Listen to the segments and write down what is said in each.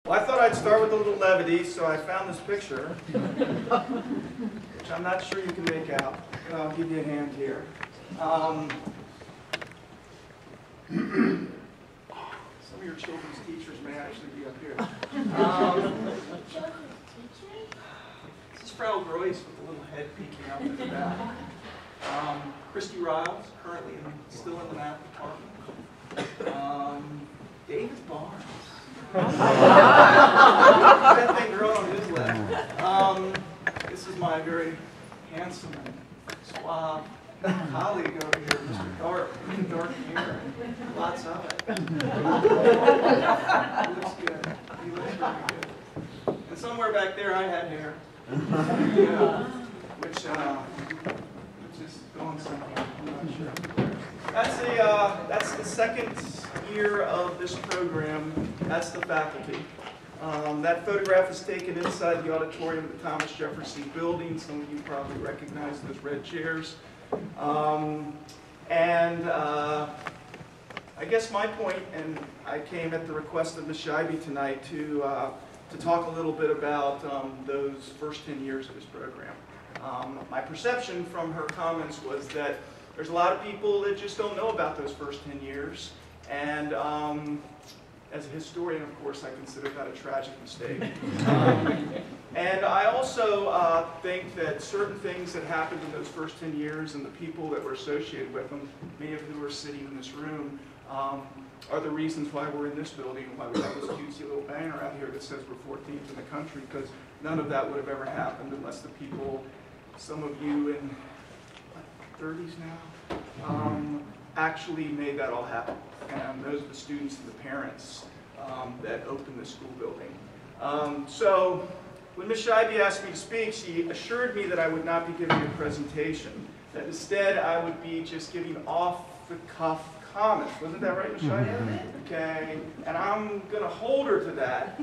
Well, I thought I'd start with a little levity, so I found this picture, which I'm not sure you can make out. I'll give you a hand here. Some of your children's teachers may actually be up here. This is Frau Royce with a little head peeking out of the back. Christy Riles, currently still in the math department. David Barnes. That thing growing on his left. This is my very handsome and suave colleague over here, Mr. Dark hair, lots of it. He looks good. He looks really good. And somewhere back there, I had hair, which is going somewhere. I'm not sure. That's the second year of this program. That's the faculty. That photograph is taken inside the auditorium of the Thomas Jefferson Building. Some of you probably recognize those red chairs. I guess my point, and I came at the request of Ms. Scheibe tonight to talk a little bit about those first 10 years of this program. My perception from her comments was that there's a lot of people that just don't know about those first 10 years. And as a historian, of course, I consider that a tragic mistake. And I also think that certain things that happened in those first 10 years and the people that were associated with them, many of whom are sitting in this room, are the reasons why we're in this building, why we have this cutesy little banner out here that says we're 14th in the country, because none of that would have ever happened unless the people, some of you in 30s now, actually made that all happen. And those are the students and the parents that opened the school building. So when Ms. Scheibe asked me to speak, she assured me that I would not be giving a presentation, that instead I would be just giving off-the-cuff comments. Wasn't that right, Ms. Scheibe? Okay, and I'm going to hold her to that.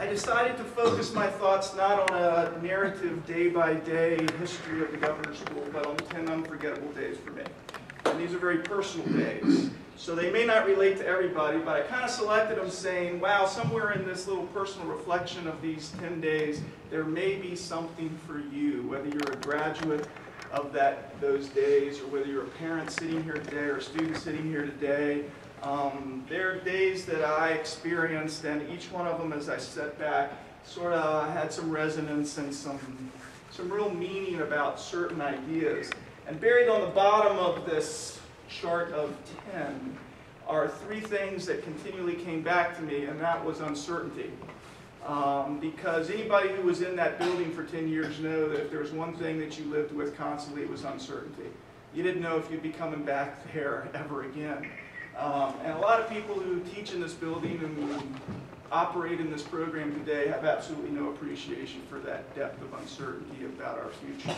I decided to focus my thoughts not on a narrative day-by-day history of the governor's school, but on the 10 unforgettable days for me. And these are very personal days. So they may not relate to everybody, but I kind of selected them saying, wow, somewhere in this little personal reflection of these 10 days, there may be something for you, whether you're a graduate of those days, or whether you're a parent sitting here today, or a student sitting here today. There are days that I experienced, and each one of them, as I sat back, sort of had some resonance and some real meaning about certain ideas. And buried on the bottom of this chart of 10 are 3 things that continually came back to me, and that was uncertainty. Because anybody who was in that building for 10 years know that if there was one thing that you lived with constantly, it was uncertainty. You didn't know if you'd be coming back there ever again. And a lot of people who teach in this building and operate in this program today have absolutely no appreciation for that depth of uncertainty about our future.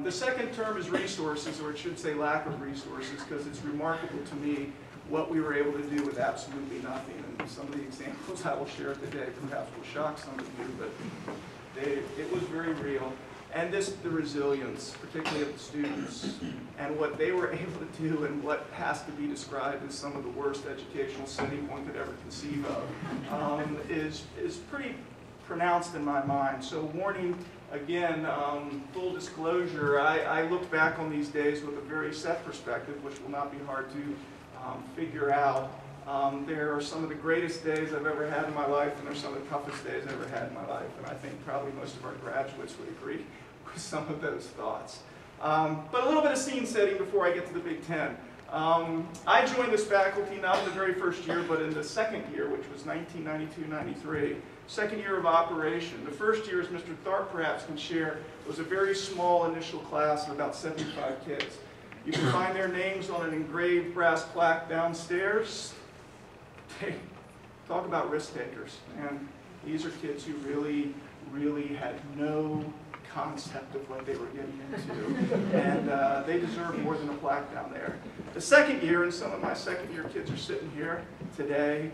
The second term is resources, or it should say lack of resources, because it's remarkable to me what we were able to do with absolutely nothing. And some of the examples I will share today perhaps will shock some of you, but it was very real. And the resilience, particularly of the students, and what they were able to do in what has to be described as some of the worst educational setting one could ever conceive of, is pretty pronounced in my mind. So warning, again, full disclosure, I look back on these days with a very set perspective, which will not be hard to figure out. There are some of the greatest days I've ever had in my life, and there's some of the toughest days I've ever had in my life, and I think probably most of our graduates would agree with some of those thoughts. But a little bit of scene setting before I get to the Big Ten. I joined this faculty not in the very first year, but in the second year, which was 1992-93, second year of operation. The first year, as Mr. Tharp perhaps can share, was a very small initial class of about 75 kids. You can find their names on an engraved brass plaque downstairs. Talk about risk takers. And these are kids who really, really had no concept of what they were getting into. And they deserve more than a plaque down there. The second year, and some of my second year kids are sitting here today,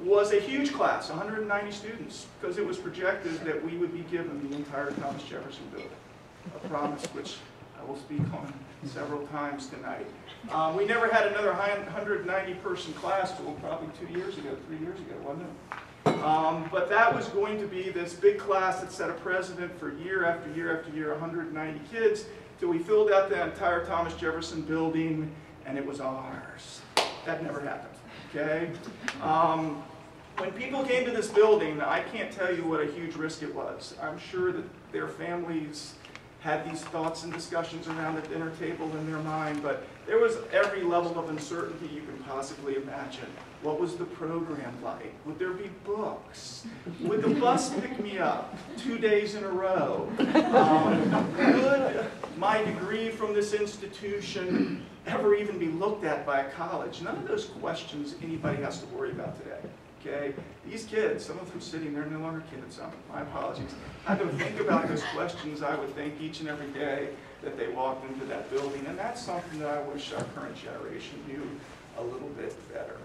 was a huge class, 190 students, because it was projected that we would be given the entire Thomas Jefferson building. A promise which I will speak on several times tonight. We never had another 190-person class till probably 3 years ago, wasn't it? But that was going to be this big class that set a precedent for year after year after year, 190 kids, till we filled out the entire Thomas Jefferson building, and it was ours. That never happened, okay? When people came to this building, I can't tell you what a huge risk it was. I'm sure that their families had these thoughts and discussions around the dinner table in their mind, but there was every level of uncertainty you can possibly imagine. What was the program like? Would there be books? Would the bus pick me up 2 days in a row? Would my degree from this institution ever even be looked at by a college? None of those questions anybody has to worry about today. Okay? These kids, some of them sitting there, no longer kids, my apologies, had to think about those questions, I would think, each and every day that they walked into that building. And that's something that I wish our current generation knew a little bit better.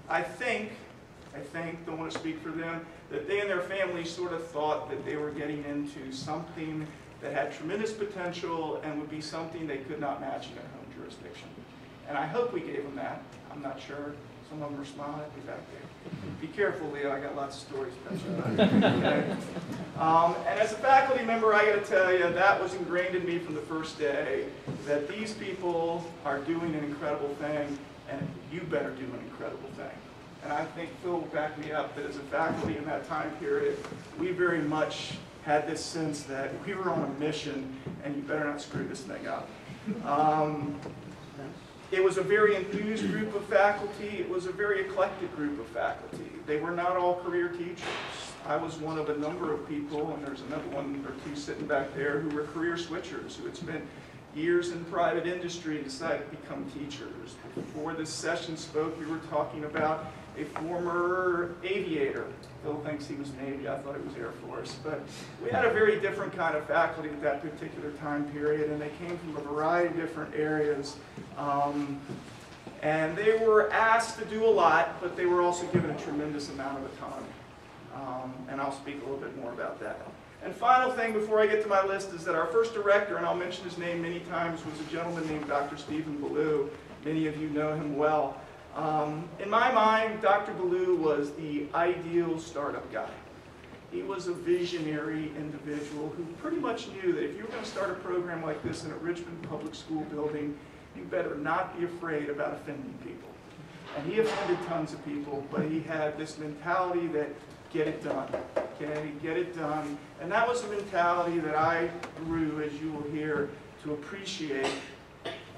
I think, don't want to speak for them, that they and their families sort of thought that they were getting into something that had tremendous potential and would be something they could not match in their home jurisdiction. And I hope we gave them that. I'm not sure. Some of them are smiling at me back there. Be careful, Leo. I got lots of stories about you. Okay? And as a faculty member, I got to tell you, that was ingrained in me from the first day, that these people are doing an incredible thing, and you better do an incredible thing. And I think Phil will back me up that as a faculty in that time period, we very much had this sense that we were on a mission, and you better not screw this thing up. It was a very enthused group of faculty. It was a very eclectic group of faculty. They were not all career teachers. I was one of a number of people, and there's another one or two sitting back there who were career switchers, who had spent years in private industry and decided to become teachers. Before this session spoke, we were talking about a former aviator. Phil thinks he was Navy, I thought it was Air Force. But we had a very different kind of faculty at that particular time period, and they came from a variety of different areas. And they were asked to do a lot, but they were also given a tremendous amount of autonomy. And I'll speak a little bit more about that. And final thing before I get to my list is that our first director, and I'll mention his name many times, was a gentleman named Dr. Stephen Ballou. Many of you know him well. In my mind, Dr. Ballou was the ideal startup guy. He was a visionary individual who pretty much knew that if you were going to start a program like this in a Richmond public school building, you better not be afraid about offending people. And he offended tons of people, but he had this mentality that get it done, okay, get it done. And that was a mentality that I grew, as you will hear, to appreciate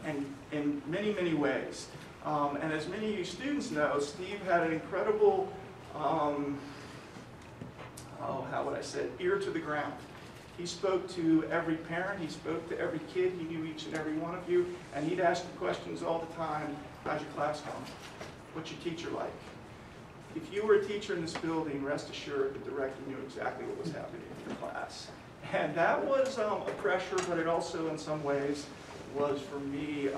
and in many, many ways. And as many of you students know, Steve had an incredible, how would I say it, ear to the ground. He spoke to every parent, he spoke to every kid, he knew each and every one of you, and he'd ask you questions all the time. How's your class going? What's your teacher like? If you were a teacher in this building, rest assured the director knew exactly what was happening in your class. And that was a pressure, but it also in some ways was for me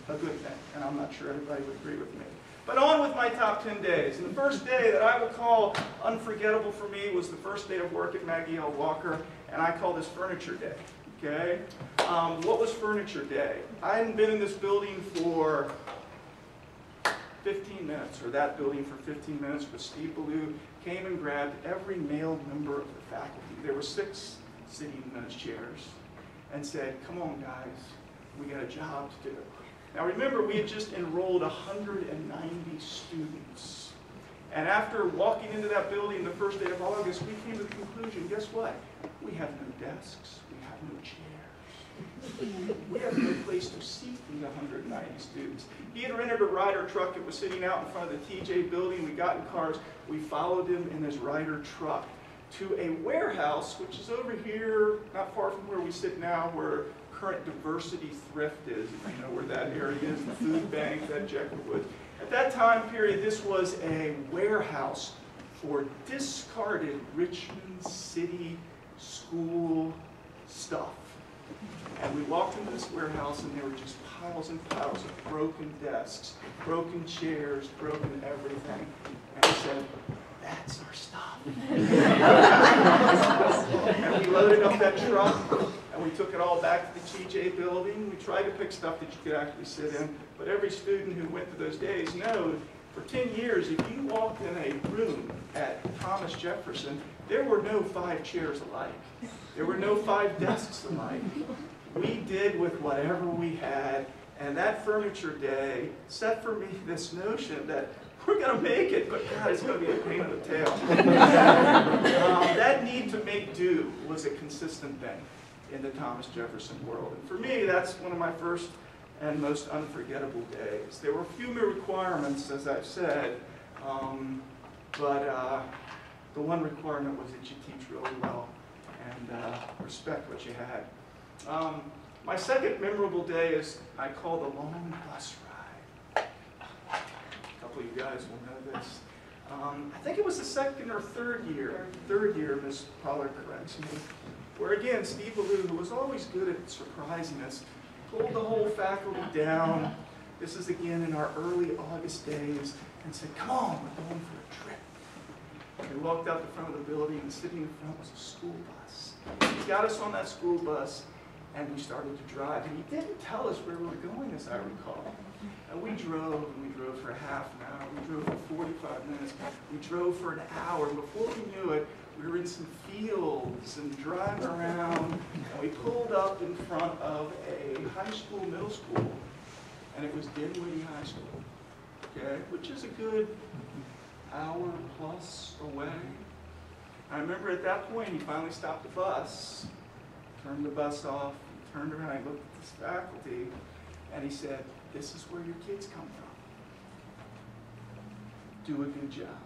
a good thing. And I'm not sure everybody would agree with me. But on with my top 10 days. And the first day that I would call unforgettable for me was the first day of work at Maggie L. Walker, and I call this Furniture Day. Okay? What was Furniture Day? I hadn't been in this building for 15 minutes, or that building for 15 minutes, but Steve Ballou came and grabbed every male member of the faculty. There were 6 sitting in those chairs, and said, come on guys, we got a job to do. Now remember, we had just enrolled 190 students. And after walking into that building the first day of August, we came to the conclusion, guess what? We have no desks, we have no chairs. We have no place to seat these 190 students. He had rented a Ryder truck that was sitting out in front of the TJ building. We got in cars, we followed him in his Ryder truck to a warehouse, which is over here, not far from where we sit now, where current Diversity Thrift is, if you know where that area is, the food bank, that Jekyll Woods. At that time period, this was a warehouse for discarded Richmond City school stuff. And we walked into this warehouse and there were just piles and piles of broken desks, broken chairs, broken everything. And we said, that's our stuff. And we loaded up that truck and And we took it all back to the TJ building. We tried to pick stuff that you could actually sit in. But every student who went to those days knows for 10 years, if you walked in a room at Thomas Jefferson, there were no 5 chairs alike. There were no 5 desks alike. We did with whatever we had. And that furniture day set for me this notion that we're going to make it, but God, it's going to be a pain in the tail. That need to make do was a consistent thing in the Thomas Jefferson world. And for me, that's one of my first and most unforgettable days. There were few requirements, as I've said, but the one requirement was that you teach really well and respect what you had. My second memorable day is I call the long bus ride. A couple of you guys will know this. I think it was the second or third year. Third year, Ms. Pollard corrects me. Where again, Steve Ballou, who was always good at surprising us, pulled the whole faculty down. This is again in our early August days, and said, "Come on, we're going for a trip." We walked out the front of the building, and sitting in front was a school bus. He got us on that school bus, and we started to drive. And he didn't tell us where we were going, as I recall. And we drove for half an hour. We drove for 45 minutes. We drove for an hour. And before we knew it, we were in some fields and driving around. And we pulled up in front of a high school, middle school. And it was Dinwiddie High School, okay, which is a good hour plus away. I remember at that point, he finally stopped the bus, turned the bus off, turned around, he looked at this faculty, and he said, "This is where your kids come from. Do a good job.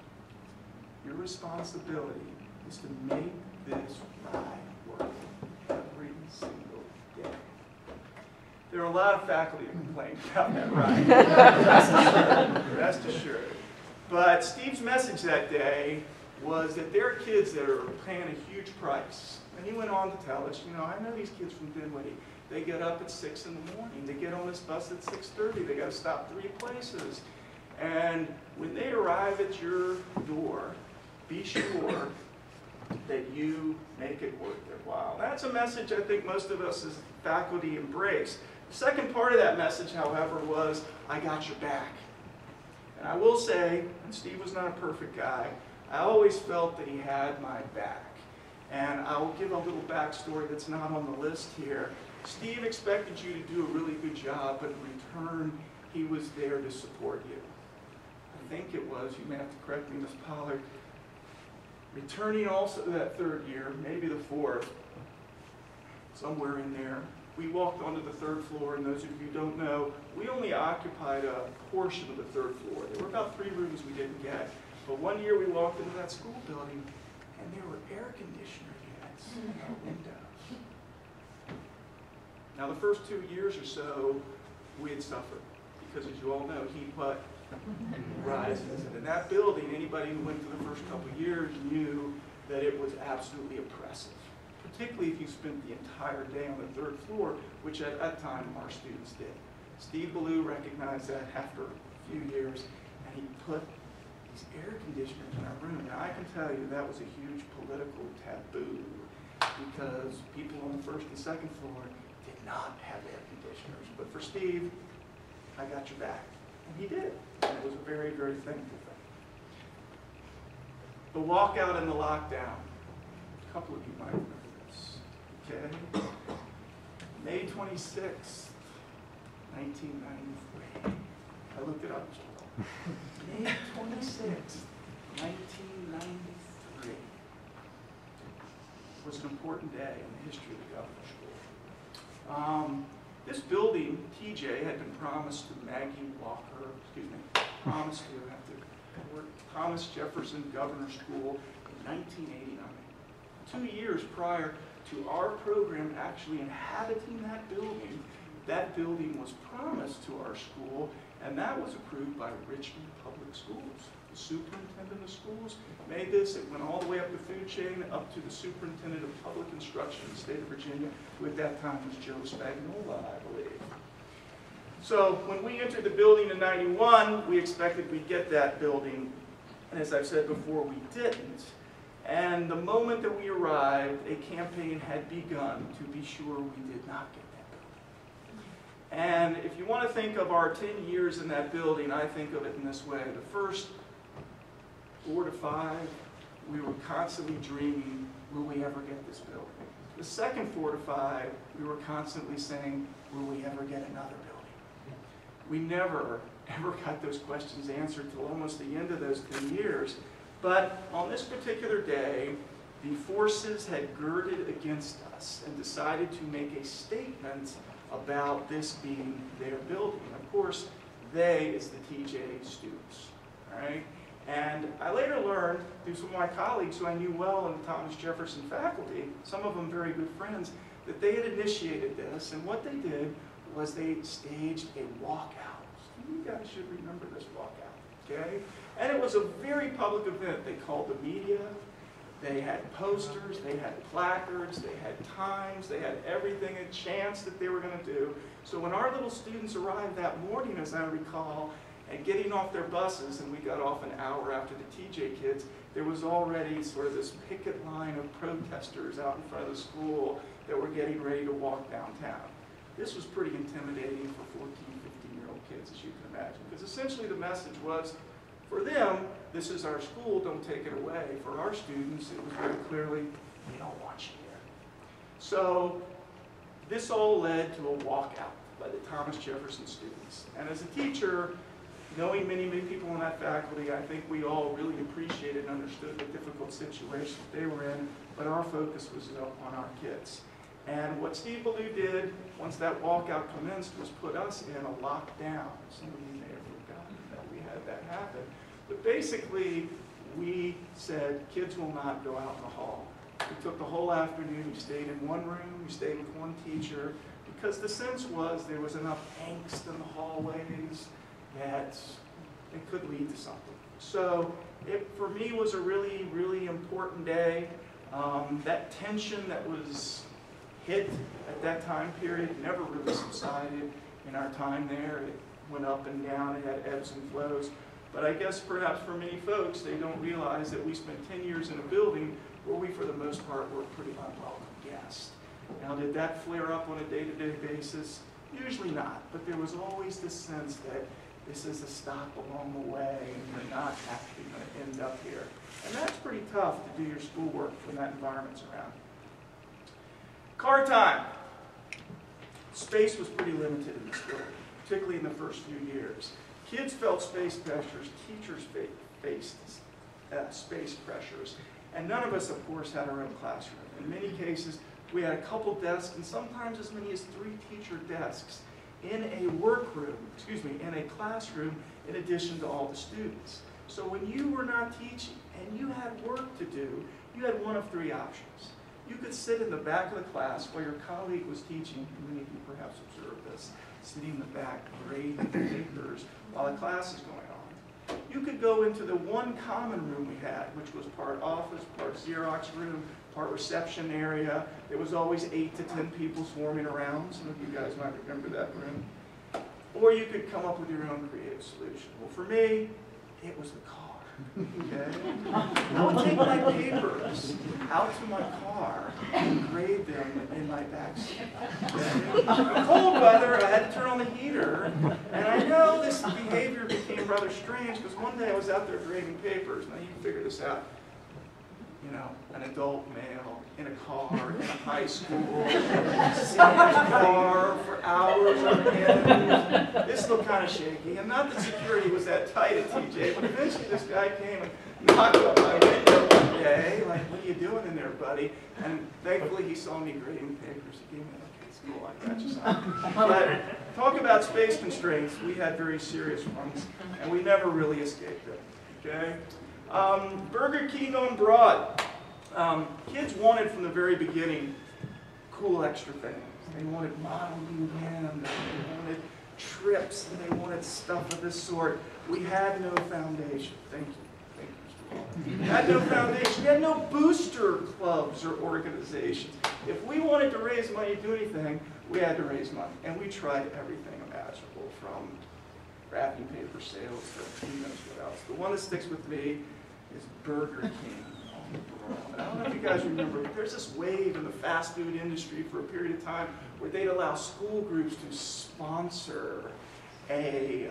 Your responsibility is to make this ride work every single day." There are a lot of faculty who complained about that ride. Rest assured. But Steve's message that day was that there are kids that are paying a huge price. And he went on to tell us, you know, I know these kids from Dinwiddie. They get up at 6 in the morning. They get on this bus at 6:30. They got to stop 3 places. And when they arrive at your door, be sure that you make it worth their while. That's a message I think most of us as faculty embrace. The second part of that message, however, was, I got your back. And I will say, and Steve was not a perfect guy, I always felt that he had my back. And I will give a little backstory that's not on the list here. Steve expected you to do a really good job, but in return, he was there to support you. I think it was, you may have to correct me, Ms. Pollard, returning also that third year, maybe the fourth, somewhere in there, we walked onto the 3rd floor, and those of you who don't know, we only occupied a portion of the 3rd floor. There were about 3 rooms we didn't get. But one year we walked into that school building, and there were air conditioner units in our windows. Now the first 2 years or so, we had suffered, because as you all know, heat butt rises. And in that building, anybody who went for the first couple of years knew that it was absolutely oppressive. Particularly if you spent the entire day on the 3rd floor, which at that time our students did. Steve Ballou recognized that after a few years, and he put these air conditioners in our room. Now I can tell you that was a huge political taboo, because people on the 1st and 2nd floor did not have air conditioners. But for Steve, I got your back. And he did. And it was a very, very thankful thing. The walkout and the lockdown. A couple of you might remember. Okay. May 26th, 1993. I looked it up. May 26th, 1993 was an important day in the history of the governor's school. This building, TJ, had been promised to Maggie Walker, promised to Thomas Jefferson Governor's School in 1989. 2 years prior to our program actually inhabiting that building was promised to our school, and that was approved by Richmond Public Schools. The superintendent of schools made this. It went all the way up the food chain, up to the superintendent of public instruction in the state of Virginia, who at that time was Joe Spagnola, I believe. So when we entered the building in '91, we expected we'd get that building, and as I've said before, we didn't. And the moment that we arrived, a campaign had begun to be sure we did not get that building. And if you want to think of our 10 years in that building, I think of it in this way. The first 4 to 5, we were constantly dreaming, will we ever get this building? The second 4 to 5, we were constantly saying, will we ever get another building? We never, ever got those questions answered till almost the end of those 10 years. But on this particular day, the forces had girded against us and decided to make a statement about this being their building. Of course, they is the TJ students, all right? And I later learned through some of my colleagues who I knew well in the Thomas Jefferson faculty, some of them very good friends, that they had initiated this, and what they did was they staged a walkout. You guys should remember this walkout, okay? And it was a very public event. They called the media, they had posters, they had placards, they had times, they had everything, a chance that they were going to do. So when our little students arrived that morning, as I recall, and getting off their buses, and we got off an hour after the TJ kids, there was already sort of this picket line of protesters out in front of the school that were getting ready to walk downtown. This was pretty intimidating for 14, 15-year-old kids, as you can imagine, because essentially the message was, for them, this is our school, don't take it away. For our students, it was very clearly, we don't want you here. So this all led to a walkout by the Thomas Jefferson students. And as a teacher, knowing many, many people in that faculty, I think we all really appreciated and understood the difficult situation that they were in, but our focus was on our kids. And what Steve Ballou did, once that walkout commenced, was put us in a lockdown. Some of you may have forgotten that we had that happen. But basically, we said, kids will not go out in the hall. We took the whole afternoon, we stayed in one room, we stayed with one teacher, because the sense was there was enough angst in the hallways that it could lead to something. So it, for me, was a really, really important day. That tension that was hit at that time period never really subsided in our time there. It went up and down, it had ebbs and flows. But I guess perhaps for many folks, they don't realize that we spent 10 years in a building where we, for the most part, were pretty unwelcome guests. Now, did that flare up on a day-to-day basis? Usually not, but there was always this sense that this is a stop along the way and you're not actually going to end up here. And that's pretty tough to do your schoolwork when that environment's around. Car time. Space was pretty limited in this building, particularly in the first few years. Kids felt space pressures, teachers faced space pressures, and none of us, of course, had our own classroom. In many cases, we had a couple desks and sometimes as many as 3 teacher desks in a workroom, in a classroom, in addition to all the students. So when you were not teaching and you had work to do, you had one of 3 options. You could sit in the back of the class while your colleague was teaching, many of you perhaps observed this, sitting in the back grading papers while the class is going on. You could go into the one common room we had, which was part office, part Xerox room, part reception area. There was always 8 to 10 people swarming around. Some of you guys might remember that room. Or you could come up with your own creative solution. Well, for me, it was the car. Okay? I would take my papers out to my car and grade them in my backseat. Okay? In cold weather, I had to turn on the heater, and I know this behavior became rather strange because one day I was out there grading papers. Now you can figure this out. You know, an adult male in a car in a high school, sitting in a car for hours on end. This looked kind of shaky, and not that security was that tight at TJ, but eventually this guy came and knocked on my window one day, like, what are you doing in there, buddy? And thankfully he saw me grading papers. He gave me, okay, it's cool, I got you something. But talk about space constraints, we had very serious ones, and we never really escaped them, okay? Burger King on Broad. Kids wanted from the very beginning cool extra things. They wanted Model U Land, they wanted trips, and they wanted stuff of this sort. We had no foundation. Thank you. Thank you, Mr. Wall. We had no foundation. We had no booster clubs or organizations. If we wanted to raise money to do anything, we had to raise money. And we tried everything imaginable, from wrapping paper sales to who knows what else. The one that sticks with me is Burger King people around. I don't know if you guys remember, but there's this wave in the fast food industry for a period of time where they'd allow school groups to sponsor a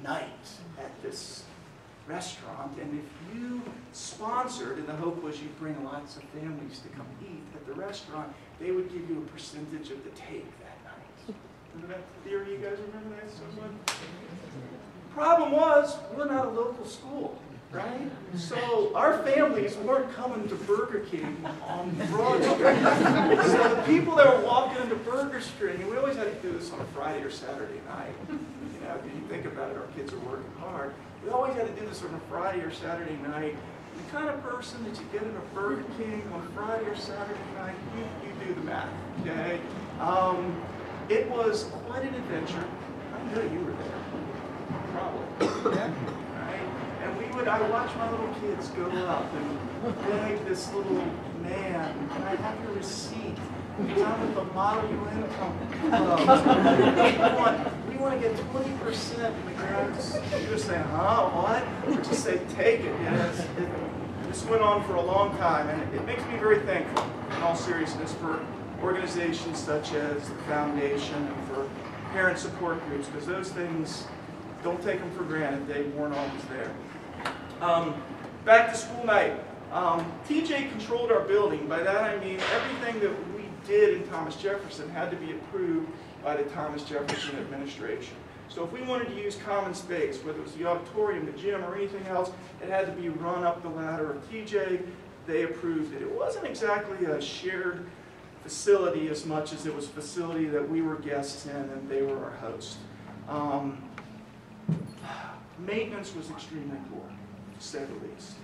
night at this restaurant, and if you sponsored, and the hope was you'd bring lots of families to come eat at the restaurant, they would give you a percentage of the take that night. Remember that theory? You guys remember that so much? Problem was, we're not a local school, right? So our families weren't coming to Burger King on Broad Street. So the people that were walking into Burger Street, and we always had to do this on a Friday or Saturday night. You know, if you think about it, our kids are working hard. We always had to do this on a Friday or Saturday night. The kind of person that you get in a Burger King on a Friday or Saturday night, you do the math, okay? It was quite an adventure. I know you were there, probably, yeah? Right? And I would watch my little kids go up and beg this little man, can I have your receipt? Because I'm with the model income club. We want to get 20%. And the guys, you just say, huh, what? Or just say, take it. Yes. This went on for a long time, and it makes me very thankful, in all seriousness, for organizations such as the Foundation and for parent support groups, because those things, don't take them for granted. They weren't always there. Back to school night. TJ controlled our building. By that I mean everything that we did in Thomas Jefferson had to be approved by the Thomas Jefferson administration. So if we wanted to use common space, whether it was the auditorium, the gym, or anything else, it had to be run up the ladder of TJ. They approved it. It wasn't exactly a shared facility as much as it was a facility that we were guests in and they were our host. Maintenance was extremely poor, to say the least.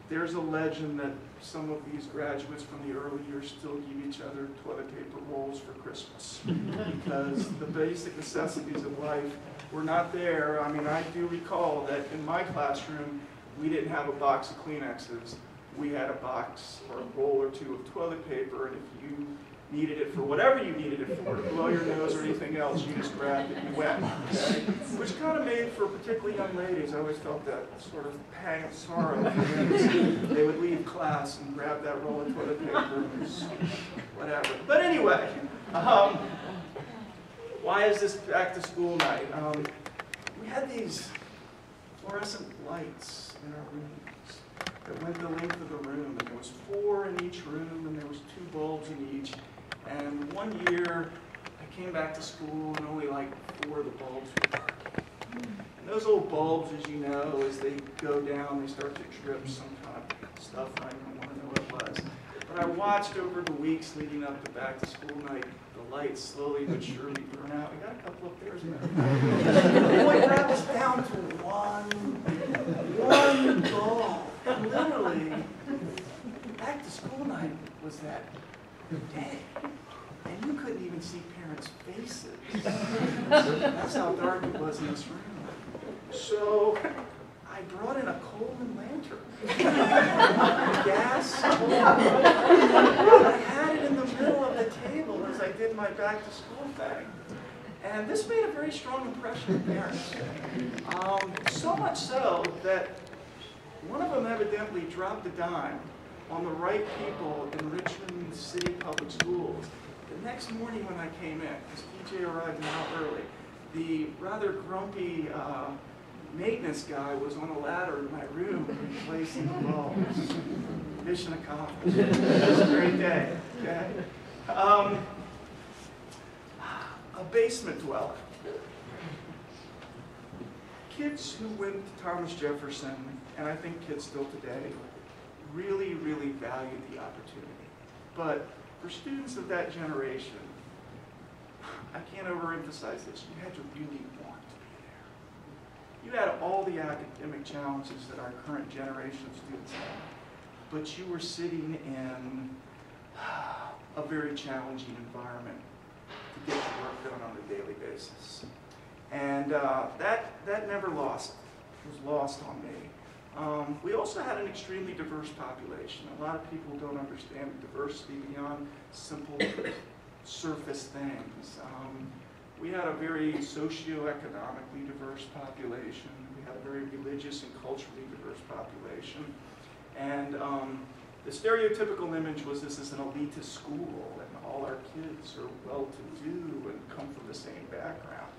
There's a legend that some of these graduates from the early years still give each other toilet paper rolls for Christmas because the basic necessities of life were not there. I mean, I do recall that in my classroom, we didn't have a box of Kleenexes. We had a box or a roll or two of toilet paper, and if you needed it for whatever you needed it for, to blow your nose or anything else, you just grabbed it and went. Okay? Which kind of made for particularly young ladies. I always felt that sort of pang of sorrow. They would leave class and grab that roll of toilet paper and whatever. But anyway, why is this back to school night? We had these fluorescent lights in our rooms that went the length of the room, and there was 4 in each room, and there was 2 bulbs in each. And one year, I came back to school, and only like 4 of the bulbs were working. And those old bulbs, as you know, as they go down, they start to drip some kind of stuff. I don't want to know what it was. But I watched over the weeks leading up to back to school night, the lights slowly but surely burn out. We got a couple up there, as a matter of fact. Boy, that was down to one bulb. And literally, back to school night was that day. And you couldn't even see parents' faces. That's how dark it was in this room. So I brought in a Coleman lantern. Gas. I had it in the middle of the table as I did my back to school thing. And this made a very strong impression on parents. So much so that one of them evidently dropped a dime on the right people in Richmond City Public Schools. The next morning when I came in, because PJ arrived an hour early, the rather grumpy maintenance guy was on a ladder in my room replacing the bulbs. Mission accomplished. It was a great day. Okay? A basement dweller. Kids who went to Thomas Jefferson, and I think kids still today, really, really valued the opportunity. But for students of that generation, I can't overemphasize this, you had to really want to be there. You had all the academic challenges that our current generation of students have, but you were sitting in a very challenging environment to get your work done on a daily basis. And that never was lost on me. We also had an extremely diverse population. A lot of people don't understand diversity beyond simple surface things. We had a very socioeconomically diverse population. We had a very religious and culturally diverse population. And the stereotypical image was this is an elitist school and all our kids are well-to-do and come from the same background.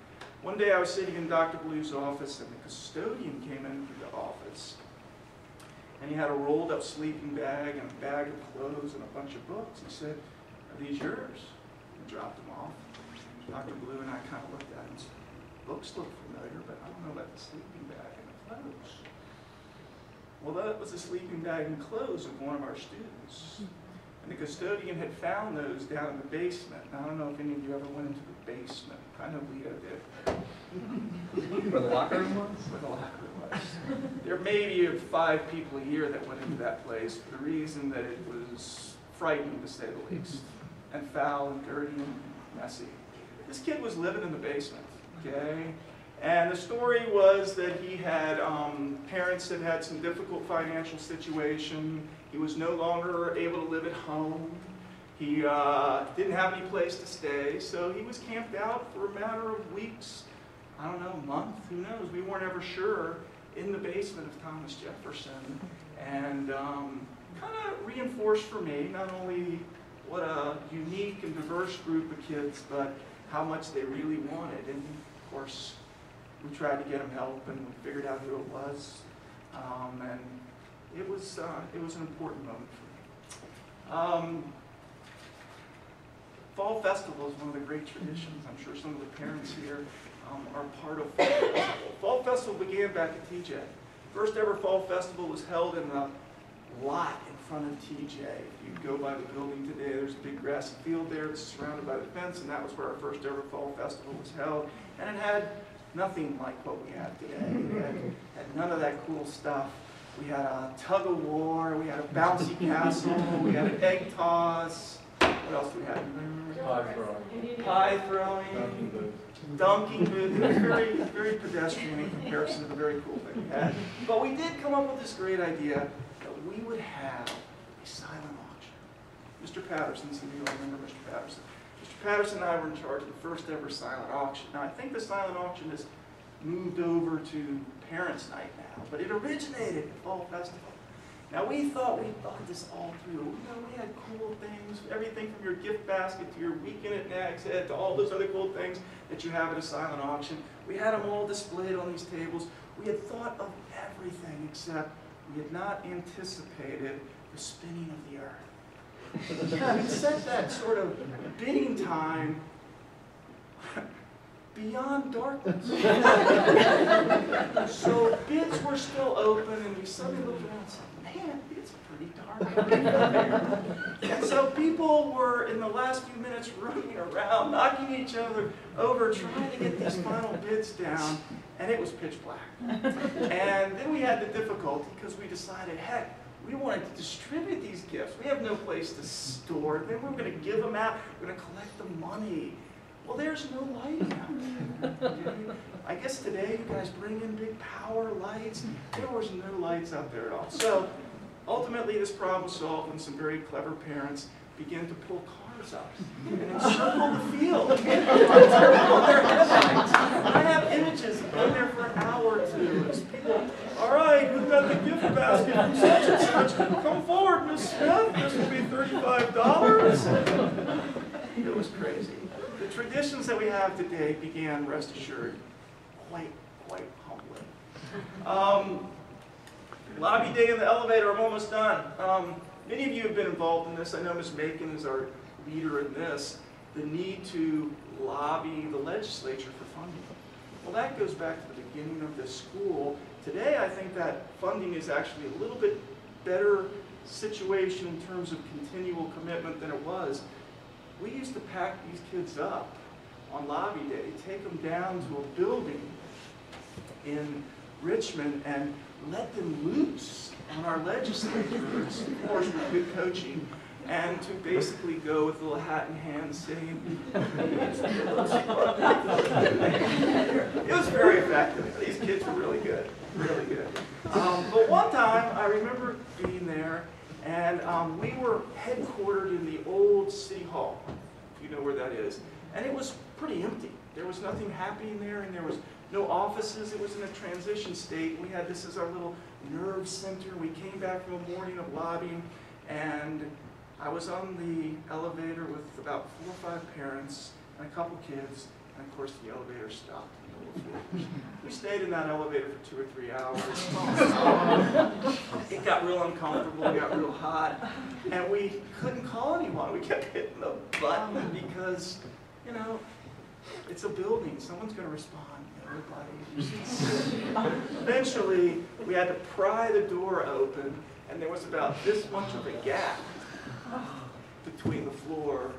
One day I was sitting in Dr. Blue's office and the custodian came into the office and he had a rolled up sleeping bag and a bag of clothes and a bunch of books. He said, "Are these yours?" And dropped them off. Dr. Blue and I kind of looked at him and said, "Books look familiar, but I don't know about the sleeping bag and the clothes." Well, that was the sleeping bag and clothes of one of our students. And the custodian had found those down in the basement. Now, I don't know if any of you ever went into the basement. I know Leo did. Where the locker room was? Where the locker room was. There may be 5 people a year that went into that place for the reason that it was frightening, to say the least, and foul and dirty and messy. This kid was living in the basement, okay? And the story was that he had parents that had some difficult financial situation. He was no longer able to live at home. He didn't have any place to stay, so he was camped out for a matter of weeks, I don't know, a month, who knows? We weren't ever sure, in the basement of Thomas Jefferson. And kind of reinforced for me not only what a unique and diverse group of kids, but how much they really wanted. And of course, we tried to get him help, and we figured out who it was, and it was an important moment for me. Fall Festival is one of the great traditions. I'm sure some of the parents here are part of Fall Festival. Fall Festival began back at TJ. First ever Fall Festival was held in the lot in front of TJ. If you go by the building today, there's a big grassy field there. It's surrounded by the fence, and that was where our first ever Fall Festival was held. And it had nothing like what we have today. We had none of that cool stuff. We had a tug of war, we had a bouncy castle, we had an egg toss. What else do we have? Pie throwing, dunking booth. It was very, very pedestrian in comparison to the very cool thing we had. But we did come up with this great idea that we would have a silent auction. Mr. Patterson, some of you all remember Mr. Patterson. Mr. Patterson and I were in charge of the first ever silent auction. Now, I think the silent auction has moved over to Parents' Night now, but it originated at Fall Festival. Now, we thought this all through. You know, we had cool things, everything from your gift basket to your weekend at Nag's Head to all those other cool things that you have at a silent auction. We had them all displayed on these tables. We had thought of everything, except we had not anticipated the spinning of the earth. We set that sort of bidding time beyond darkness. So bids were still open, and we suddenly looked around and said, "Man, it's pretty dark here." And so people were, in the last few minutes, running around, knocking each other over, trying to get these final bids down, and it was pitch black. And then we had the difficulty, because we decided, heck, we wanted to distribute these gifts. We have no place to store them. We're going to give them out. We're going to collect the money. Well, there's no lighting out there. I guess today you guys bring in big power lights. There was no lights out there at all. So ultimately this problem was solved when some very clever parents began to pull cars up and encircle the field on their headlights. I have images of being there for an hour or two. It's people, "All right, who got the gift basket from such and such? Come forward, Miss Smith. This will be $35. It was crazy. The traditions that we have today began, rest assured, quite humbling. Lobby day in the elevator, I'm almost done. Many of you have been involved in this. I know Ms. Macon is our leader in this. The need to lobby the legislature for funding. Well, that goes back to the beginning of this school. Today, I think that funding is actually a little bit better situation in terms of continual commitment than it was. We used to pack these kids up on lobby day, take them down to a building in Richmond and let them loose on our legislators, of course with good coaching, and to basically go with a little hat in hand saying, it was very effective. These kids were really good, really good. But one time, I remember being there, and we were headquartered in the old City Hall, if you know where that is, and it was pretty empty. There was nothing happening there, and there was no offices. It was in a transition state. We had this as our little nerve center. We came back from a morning of lobbying, and I was on the elevator with about 4 or 5 parents and a couple kids, and of course the elevator stopped in the middle of the floor. We stayed in that elevator for 2 or 3 hours. It got real uncomfortable, it got real hot, and we couldn't call anyone. We kept hitting the button because, you know, it's a building. Someone's going to respond. Nobody. Eventually, we had to pry the door open, and there was about this much of a gap between the floor,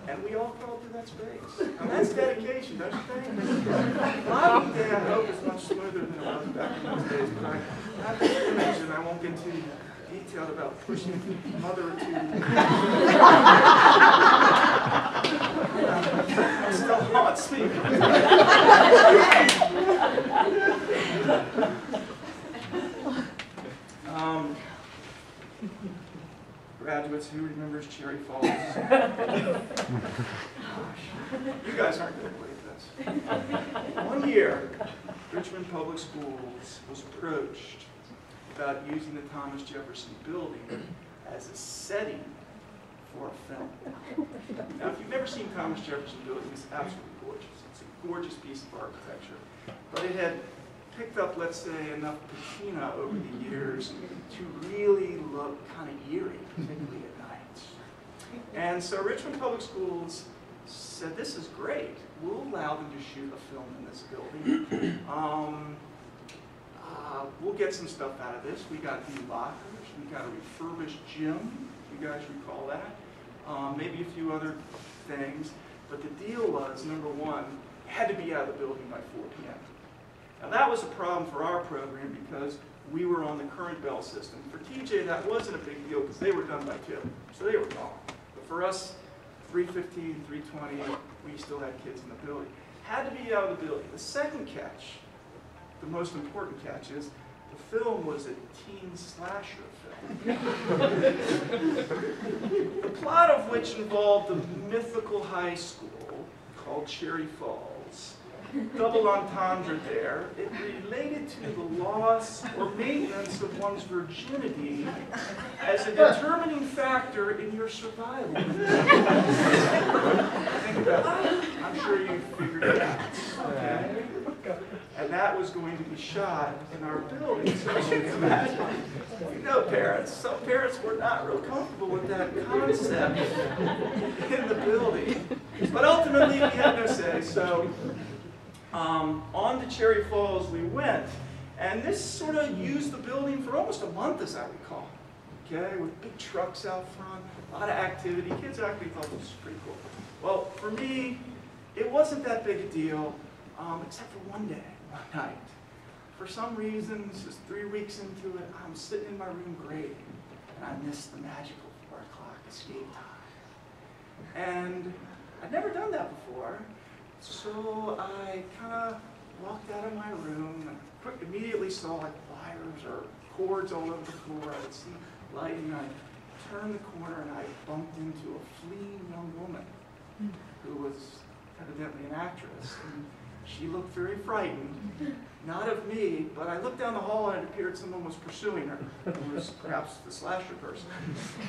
and we all crawled through that space. And that's dedication, don't you think? Lobbying day, I hope, is much smoother than it was back in those days, but I have this image, and I won't get too detailed about pushing a mother or two. It still haunts me. Graduates, who remembers Cherry Falls? You guys aren't going to believe this. One year, Richmond Public Schools was approached about using the Thomas Jefferson Building as a setting for a film. Now, if you've never seen Thomas Jefferson Building, it's absolutely gorgeous. It's a gorgeous piece of architecture. But it had picked up, let's say, enough patina over the years to really look kind of eerie, particularly at night. And so Richmond Public Schools said, this is great. We'll allow them to shoot a film in this building. We'll get some stuff out of this. We got new lockers. We got a refurbished gym. You guys recall that? Maybe a few other things. But the deal was, number one, it had to be out of the building by 4 p.m. Now that was a problem for our program because we were on the current bell system. For TJ, that wasn't a big deal because they were done by 2, so they were gone. But for us, 3:15, 3:20, we still had kids in the building. Had to be out of the building. The second catch, the most important catch, is the film was a teen slasher film. The plot of which involved a mythical high school called Cherry Falls. Double entendre there. It related to the loss or maintenance of one's virginity as a determining factor in your survival. Think about that. I'm sure you figured it out. Okay? And that was going to be shot in our building. So you can imagine, you know parents, some parents were not real comfortable with that concept in the building. But ultimately, we had no say. So on to Cherry Falls we went, and this sort of used the building for almost a month, as I recall. Okay, with big trucks out front, a lot of activity. Kids actually thought this was pretty cool. Well, for me, it wasn't that big a deal, except for one day, one night. For some reason, just 3 weeks into it, I'm sitting in my room grading, and I missed the magical 4 o'clock escape time. And I'd never done that before. So I kind of walked out of my room and immediately saw like wires or cords all over the floor. I would see lighting. I turned the corner and I bumped into a fleeing young woman who was evidently an actress. And she looked very frightened, not of me, but I looked down the hall and it appeared someone was pursuing her. It was perhaps the slasher person.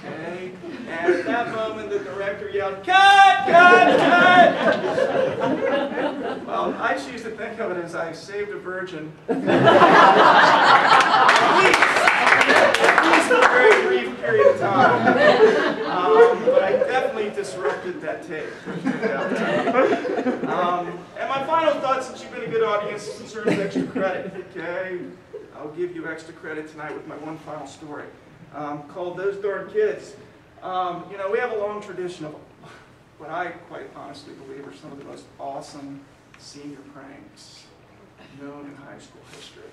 Okay? And at that moment, the director yelled, "Cut! Cut! Cut!" Well, I choose to think of it as I saved a virgin. At least a very brief period of time. But I definitely disrupted that tape. And my final thought, since you've been a good audience, concerns extra credit. Okay, I'll give you extra credit tonight with my one final story, called "Those Darn Kids." You know, we have a long tradition of what I quite honestly believe are some of the most awesome senior pranks known in high school history.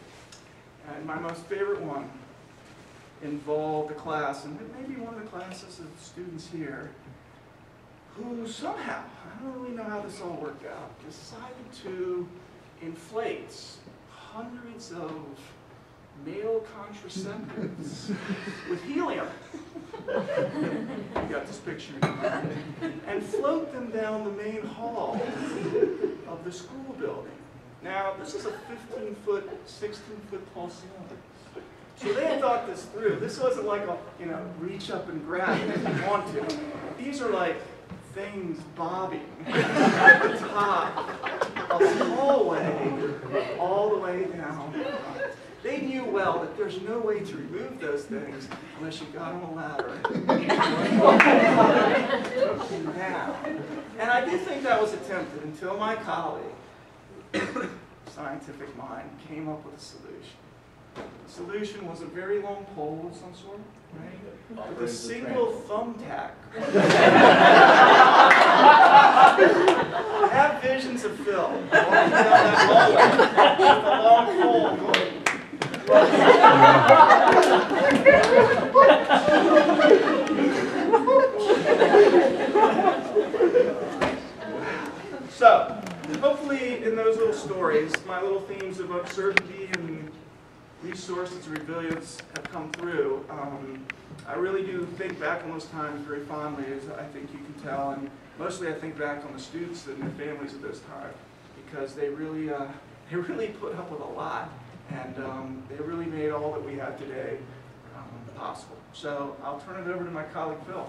And my most favorite one involved a class, and maybe one of the classes of students here, who somehow, I don't really know how this all worked out, decided to inflate hundreds of male contraceptives with helium. You got this picture in your mind. And float them down the main hall of the school building. Now, this is a 15-foot, 16-foot tall ceiling. So they had thought this through. This wasn't like a, reach up and grab it if you want to. These are like things bobbing at the top of the hallway all the way down. They knew well that there's no way to remove those things unless you got on a ladder. Took them down. And I do think that was attempted until my colleague, scientific mind, came up with a solution. The solution was a very long pole of some sort, right? With a single thumbtack. Have visions of Phil walking down that hallway with a long pole going. So, hopefully in those little stories, my little themes of uncertainty and resources and resilience have come through. I really do think back on those times very fondly, as I think you can tell, and mostly I think back on the students and their families at those times, because they really put up with a lot, and they really made all that we have today possible. So I'll turn it over to my colleague Phil.